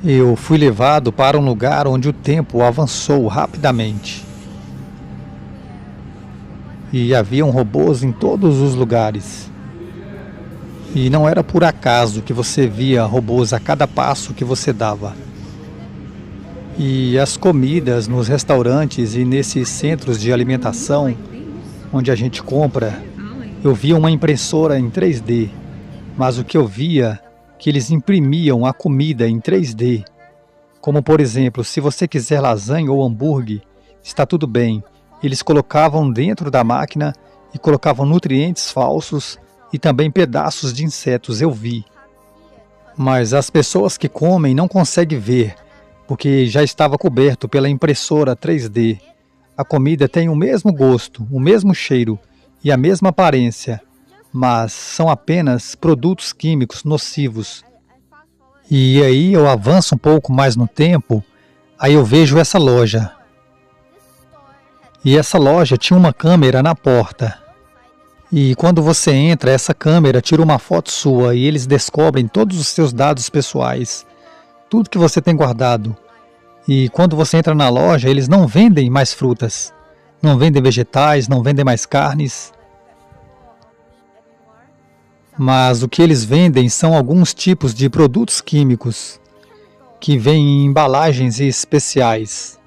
Eu fui levado para um lugar onde o tempo avançou rapidamente. E haviam robôs em todos os lugares. E não era por acaso que você via robôs a cada passo que você dava. E as comidas nos restaurantes e nesses centros de alimentação, onde a gente compra, eu via uma impressora em 3D, mas o que eu via que eles imprimiam a comida em 3D. Como por exemplo, se você quiser lasanha ou hambúrguer, está tudo bem. Eles colocavam dentro da máquina e colocavam nutrientes falsos e também pedaços de insetos, eu vi. Mas as pessoas que comem não conseguem ver, porque já estava coberto pela impressora 3D. A comida tem o mesmo gosto, o mesmo cheiro e a mesma aparência, mas são apenas produtos químicos nocivos. E aí eu avanço um pouco mais no tempo, aí eu vejo essa loja. E essa loja tinha uma câmera na porta. E quando você entra, essa câmera tira uma foto sua e eles descobrem todos os seus dados pessoais, tudo que você tem guardado. E quando você entra na loja, eles não vendem mais frutas, não vendem vegetais, não vendem mais carnes. Mas o que eles vendem são alguns tipos de produtos químicos que vêm em embalagens especiais.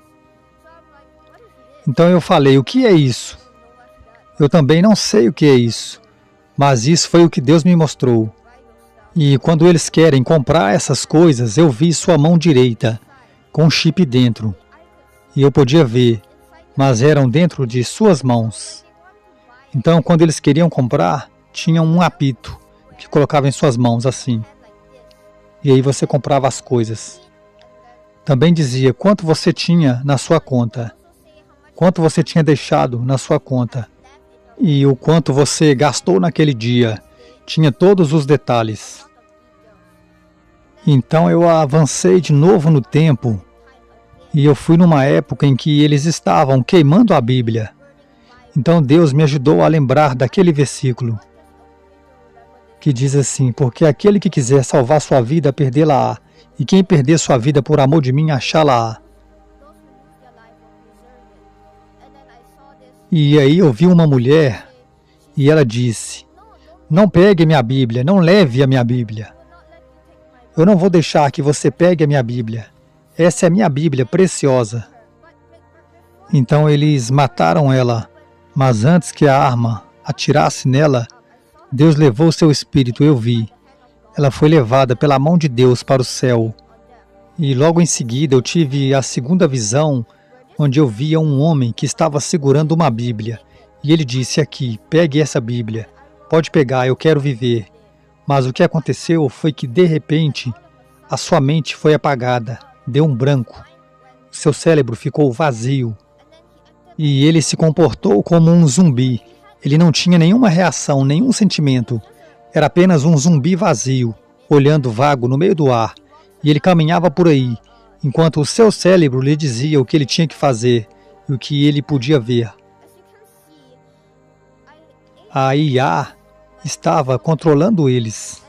Então eu falei, o que é isso? Eu também não sei o que é isso, mas isso foi o que Deus me mostrou. E quando eles querem comprar essas coisas, eu vi sua mão direita, com um chip dentro. E eu podia ver, mas eram dentro de suas mãos. Então quando eles queriam comprar, tinha um apito que colocava em suas mãos assim. E aí você comprava as coisas. Também dizia quanto você tinha na sua conta, quanto você tinha deixado na sua conta e o quanto você gastou naquele dia. Tinha todos os detalhes. Então eu avancei de novo no tempo e eu fui numa época em que eles estavam queimando a Bíblia. Então Deus me ajudou a lembrar daquele versículo que diz assim, porque aquele que quiser salvar sua vida, perdê-la-á, e quem perder sua vida por amor de mim, achá-la-á. E aí eu vi uma mulher e ela disse, não pegue minha Bíblia, não leve a minha Bíblia. Eu não vou deixar que você pegue a minha Bíblia. Essa é a minha Bíblia preciosa. Então eles mataram ela, mas antes que a arma atirasse nela, Deus levou seu espírito, eu vi. Ela foi levada pela mão de Deus para o céu. E logo em seguida eu tive a segunda visão, onde eu via um homem que estava segurando uma Bíblia. E ele disse aqui, pegue essa Bíblia. Pode pegar, eu quero viver. Mas o que aconteceu foi que de repente a sua mente foi apagada, deu um branco. Seu cérebro ficou vazio. E ele se comportou como um zumbi. Ele não tinha nenhuma reação, nenhum sentimento. Era apenas um zumbi vazio, olhando vago no meio do ar. E ele caminhava por aí, enquanto o seu cérebro lhe dizia o que ele tinha que fazer e o que ele podia ver. A IA estava controlando eles.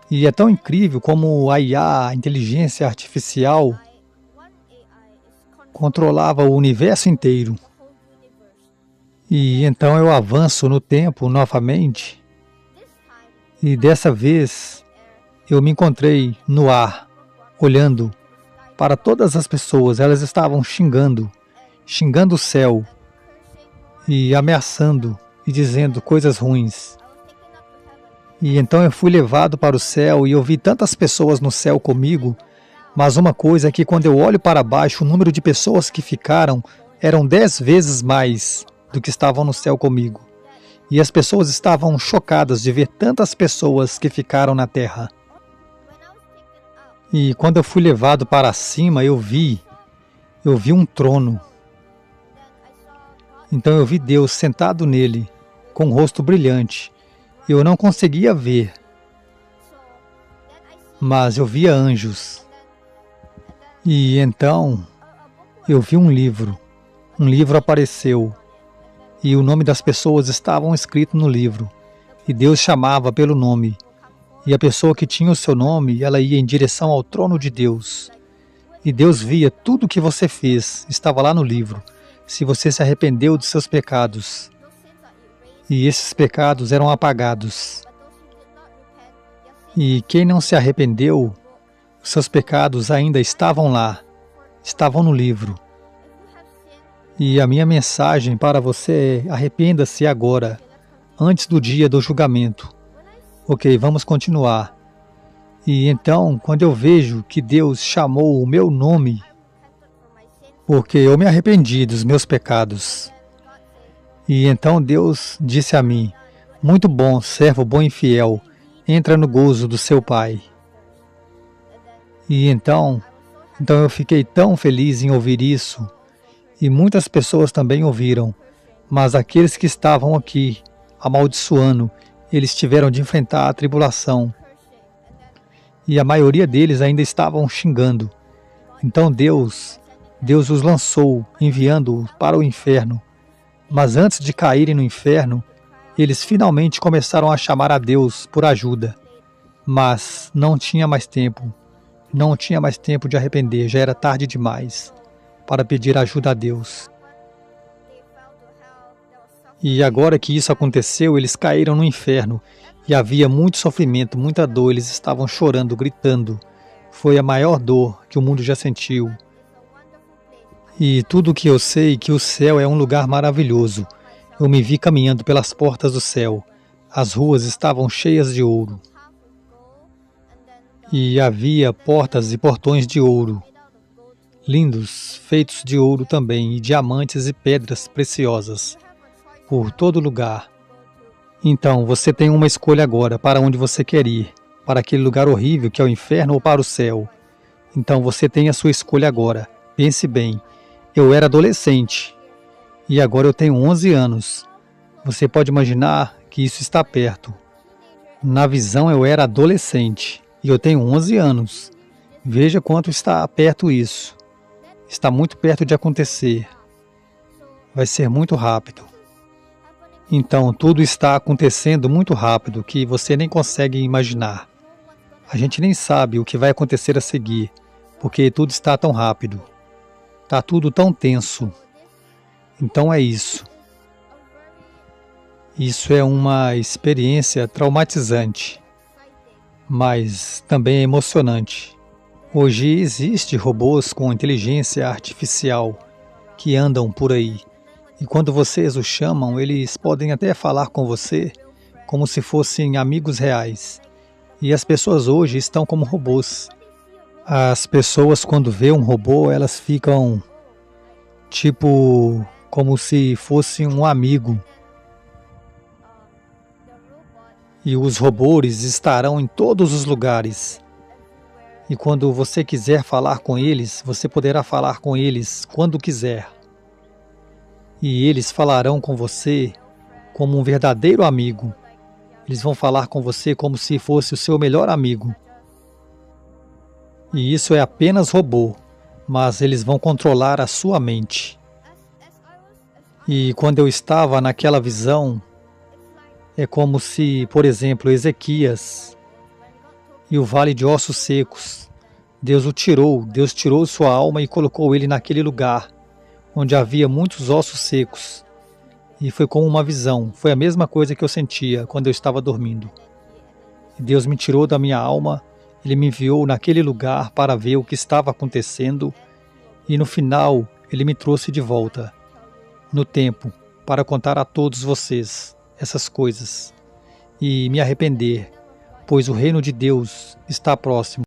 E é tão incrível como a IA, a inteligência artificial, controlava o universo inteiro. E então eu avanço no tempo novamente, e dessa vez eu me encontrei no ar, olhando para todas as pessoas. Elas estavam xingando o céu, e ameaçando, e dizendo coisas ruins. E então eu fui levado para o céu, e eu vi tantas pessoas no céu comigo, mas uma coisa é que quando eu olho para baixo, o número de pessoas que ficaram eram 10 vezes mais do que estavam no céu comigo. E as pessoas estavam chocadas de ver tantas pessoas que ficaram na terra. E quando eu fui levado para cima, eu vi um trono. Então eu vi Deus sentado nele, com o rosto brilhante. Eu não conseguia ver, mas eu via anjos. E então eu vi um livro apareceu. E o nome das pessoas estavam escrito no livro. E Deus chamava pelo nome. E a pessoa que tinha o seu nome, ela ia em direção ao trono de Deus. E Deus via tudo o que você fez, estava lá no livro. Se você se arrependeu dos seus pecados. E esses pecados eram apagados. E quem não se arrependeu, os seus pecados ainda estavam lá, estavam no livro. E a minha mensagem para você é: arrependa-se agora, antes do dia do julgamento. Ok, vamos continuar. E então, quando eu vejo que Deus chamou o meu nome, porque eu me arrependi dos meus pecados. E então Deus disse a mim: muito bom, servo bom e fiel, entra no gozo do seu Pai. E então eu fiquei tão feliz em ouvir isso, e muitas pessoas também ouviram, mas aqueles que estavam aqui, amaldiçoando, eles tiveram de enfrentar a tribulação. E a maioria deles ainda estavam xingando. Então Deus os lançou, enviando-os para o inferno. Mas antes de caírem no inferno, eles finalmente começaram a chamar a Deus por ajuda. Mas não tinha mais tempo. Não tinha mais tempo de arrepender, já era tarde demais para pedir ajuda a Deus. E agora que isso aconteceu, eles caíram no inferno. E havia muito sofrimento, muita dor, eles estavam chorando, gritando. Foi a maior dor que o mundo já sentiu. E tudo o que eu sei é que o céu é um lugar maravilhoso. Eu me vi caminhando pelas portas do céu. As ruas estavam cheias de ouro. E havia portas e portões de ouro. Lindos, feitos de ouro também, e diamantes e pedras preciosas. Por todo lugar. Então, você tem uma escolha agora para onde você quer ir. Para aquele lugar horrível que é o inferno ou para o céu. Então, você tem a sua escolha agora. Pense bem. Eu era adolescente. E agora eu tenho 11 anos. Você pode imaginar que isso está perto. Na visão eu era adolescente. E eu tenho 11 anos. Veja quanto está perto isso. Está muito perto de acontecer. Vai ser muito rápido. Então, tudo está acontecendo muito rápido que você nem consegue imaginar. A gente nem sabe o que vai acontecer a seguir, porque tudo está tão rápido. Está tudo tão tenso. Então é isso. Isso é uma experiência traumatizante, mas também emocionante. Hoje existe robôs com inteligência artificial que andam por aí. E quando vocês os chamam, eles podem até falar com você como se fossem amigos reais. E as pessoas hoje estão como robôs. As pessoas, quando vê um robô, elas ficam tipo como se fosse um amigo. E os robôs estarão em todos os lugares. E quando você quiser falar com eles, você poderá falar com eles quando quiser. E eles falarão com você como um verdadeiro amigo. Eles vão falar com você como se fosse o seu melhor amigo. E isso é apenas robô, mas eles vão controlar a sua mente. E quando eu estava naquela visão, é como se, por exemplo, Ezequias e o vale de ossos secos, Deus tirou sua alma e colocou ele naquele lugar, onde havia muitos ossos secos. E foi como uma visão, foi a mesma coisa que eu sentia quando eu estava dormindo. E Deus me tirou da minha alma, Ele me enviou naquele lugar para ver o que estava acontecendo, e no final Ele me trouxe de volta, no tempo, para contar a todos vocês essas coisas, e me arrepender, pois o reino de Deus está próximo.